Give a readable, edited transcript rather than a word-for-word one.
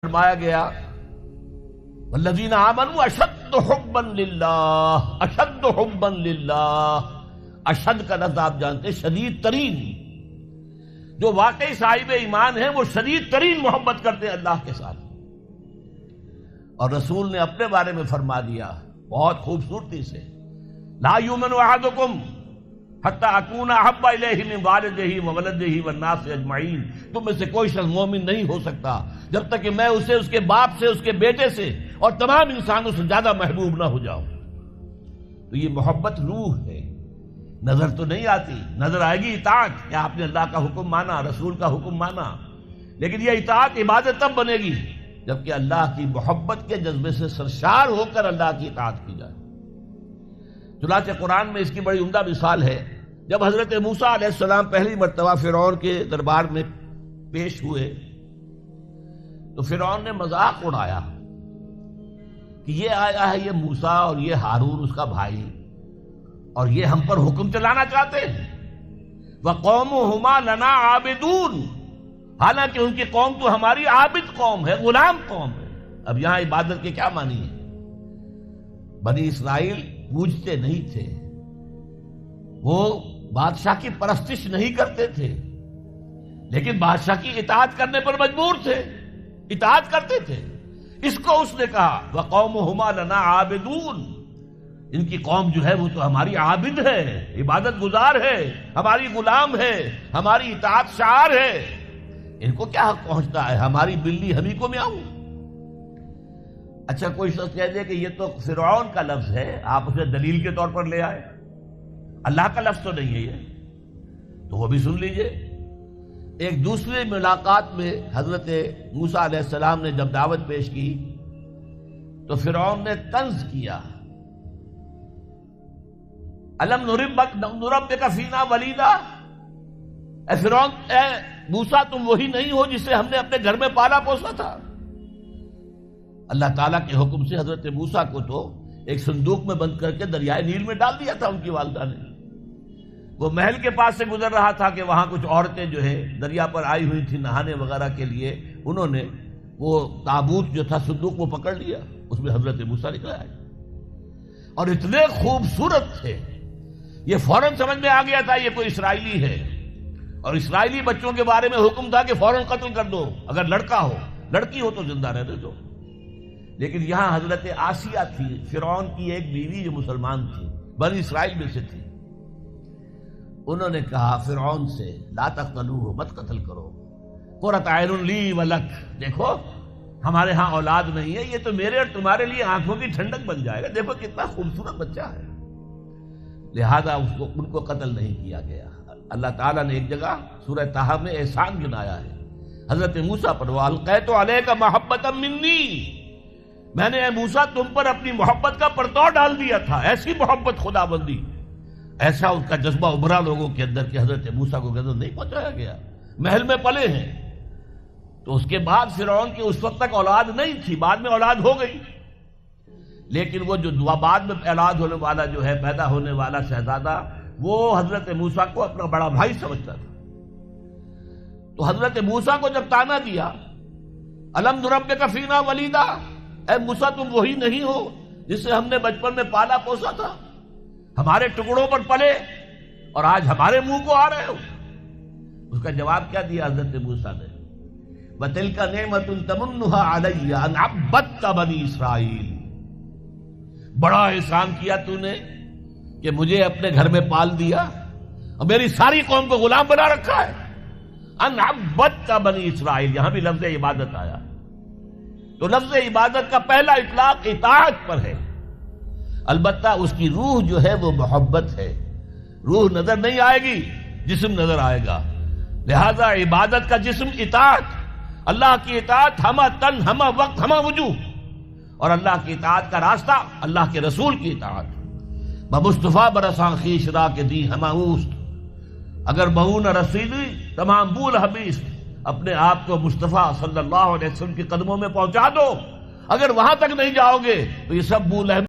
فرمایا گیا والذین آمنوا اشد حبا للہ، اشد حبا للہ۔ اشد کا لفظ آپ جانتے ہیں شدید ترین، جو واقعی صاحب ایمان ہیں وہ شدید ترین محبت کرتے ہیں اللہ کے ساتھ۔ اور رسول نے اپنے بارے میں فرما دیا بہت خوبصورتی سے، لا یؤمن احدکم حتی اکون احب الیہ من والدہ وولدہ والناس اجمعین۔ تم میں سے کوئی شخص مومن نہیں ہو سکتا جب تک کہ میں اسے اس کے باپ سے، اس کے بیٹے سے اور تمام انسانوں سے زیادہ محبوب نہ ہو جاؤں۔ تو یہ محبت روح ہے، نظر تو نہیں آتی، نظر آئے گی اطاعت کہ آپ نے اللہ کا حکم مانا، رسول کا حکم مانا، لیکن یہ اطاعت عبادت تب بنے گی جبکہ اللہ کی محبت کے جذبے سے سرشار ہو کر اللہ کی اطاعت کی جائے۔ چنانچہ قرآن میں اس کی بڑی عمدہ مثال ہے، جب حضرت موسیٰ علیہ السلام پہلی مرتبہ فرعون کے دربار میں پیش ہوئے تو فرعون نے مذاق اڑایا کہ یہ آیا ہے یہ موسیٰ اور یہ ہارون اس کا بھائی، اور یہ ہم پر حکم چلانا چاہتے ہیں۔ وَقَوْمُهُمَا لَنَا عَابِدُونَ، حالانکہ ان کی قوم تو ہماری عابد قوم ہے، غلام قوم ہے۔ اب یہاں عبادت کے کیا معنی ہے؟ بنی اسرائیل پوجتے نہیں تھے، وہ بادشاہ کی پرستش نہیں کرتے تھے، لیکن بادشاہ کی اطاعت کرنے پر مجبور تھے، اطاعت کرتے تھے۔ اس کو اس نے کہا وَقَوْمُهُمَا لَنَا عَابِدُونَ، ان کی قوم جو ہے وہ تو ہماری عابد ہے، عبادت گزار ہے، ہماری غلام ہے، ہماری اطاعت شعار ہے، ان کو کیا حق پہنچتا ہے ہماری بلی ہمیں کو میاؤں۔ اچھا کوئی شخص کہہ دے کہ یہ تو فرعون کا لفظ ہے، آپ اسے دلیل کے طور پر لے آئے، اللہ کا لفظ تو نہیں ہے یہ، تو وہ بھی سن لیجئے۔ ایک دوسری ملاقات میں حضرت موسیٰ علیہ السلام نے جب دعوت پیش کی تو فرعون نے طنز کیا، الم نربک فینا ولیدا، اے فرعون، اے موسیٰ تم وہی نہیں ہو جسے ہم نے اپنے گھر میں پالا پوسا تھا۔ اللہ تعالیٰ کے حکم سے حضرت موسیٰ کو تو ایک صندوق میں بند کر کے دریائے نیل میں ڈال دیا تھا ان کی والدہ نے۔ وہ محل کے پاس سے گزر رہا تھا کہ وہاں کچھ عورتیں جو ہے دریا پر آئی ہوئی تھی نہانے وغیرہ کے لیے، انہوں نے وہ تابوت جو تھا صندوق وہ پکڑ لیا، اس میں حضرت موسیٰ نکل آئے اور اتنے خوبصورت تھے یہ فوراً سمجھ میں آ گیا تھا یہ کوئی اسرائیلی ہے، اور اسرائیلی بچوں کے بارے میں حکم تھا کہ فوراً قتل کر دو، اگر لڑکا ہو، لڑکی ہو تو زندہ رہنے دو۔ لیکن یہاں حضرت آسیہ تھی، فرعون کی ایک بیوی جو مسلمان تھی، بنی اسرائیل میں سے تھی، انہوں نے کہا فرعون سے لا تقتلوہ، مت قتل کرو، قرۃ عین لی ولک، دیکھو ہمارے ہاں اولاد نہیں ہے، یہ تو میرے اور تمہارے لیے آنکھوں کی ٹھنڈک بن جائے گا، دیکھو کتنا خوبصورت بچہ ہے، لہذا ان کو قتل نہیں کیا گیا۔ اللہ تعالیٰ نے ایک جگہ سورہ طٰہٰ میں احسان گنایا ہے حضرت موسیٰ پر، وَأَلْقَيْتُ عَلَيْكَ مَحَبَّةً مِّنِّي، میں نے اے موسیٰ تم پر اپنی محبت کا پرتو ڈال دیا تھا، ایسی محبت خدا بندی، ایسا ان کا جذبہ ابھرا لوگوں کے اندر کہ حضرت موسیٰ کو غضب نہیں پہنچایا گیا، محل میں پلے ہیں۔ تو اس کے بعد فرعون کی اس وقت تک اولاد نہیں تھی، بعد میں اولاد ہو گئی، لیکن وہ جو بعد میں اولاد ہونے والا جو ہے پیدا ہونے والا شہزادہ، وہ حضرت موسیٰ کو اپنا بڑا بھائی سمجھتا تھا۔ تو حضرت موسیٰ کو جب تانا دیا الم نربک فینا ولیدا، اے موسیٰ تم وہی نہیں ہو جسے ہم نے بچپن میں پالا پوسا تھا، ہمارے ٹکڑوں پر پلے اور آج ہمارے منہ کو آ رہے ہو۔ اس کا جواب کیا دیا حضرت موسیٰ نے؟ وَتِلْكَ نِعْمَةٌ تَمُنُّهَا عَلَيَّ أَنْ عَبَّدْتَ بَنِي إِسْرَائِيلَ، بڑا احسان کیا تو نے کہ مجھے اپنے گھر میں پال دیا اور میری ساری قوم کو غلام بنا رکھا ہے۔ ان عبدت بنی اسرائیل، یہاں بھی لفظ عبادت آیا، تو لفظ عبادت کا پہلا اطلاق اطاعت پر ہے، البتہ اس کی روح جو ہے وہ محبت ہے، روح نظر نہیں آئے گی، جسم نظر آئے گا، لہذا عبادت کا جسم اطاعت، اللہ کی اطاعت ہمہ تن ہمہ وقت ہمہ وجوہ، اور اللہ کی اطاعت کا راستہ اللہ کے رسول کی اطاعت۔ بمصطفیٰ برساں خیش را کے دی ہمہ اوست، اگر بہون رسیدی تمام بول حبیث، اپنے آپ کو مصطفیٰ صلی اللہ علیہ وسلم کے قدموں میں پہنچا دو، اگر وہاں تک نہیں جاؤ گے تو یہ سب بول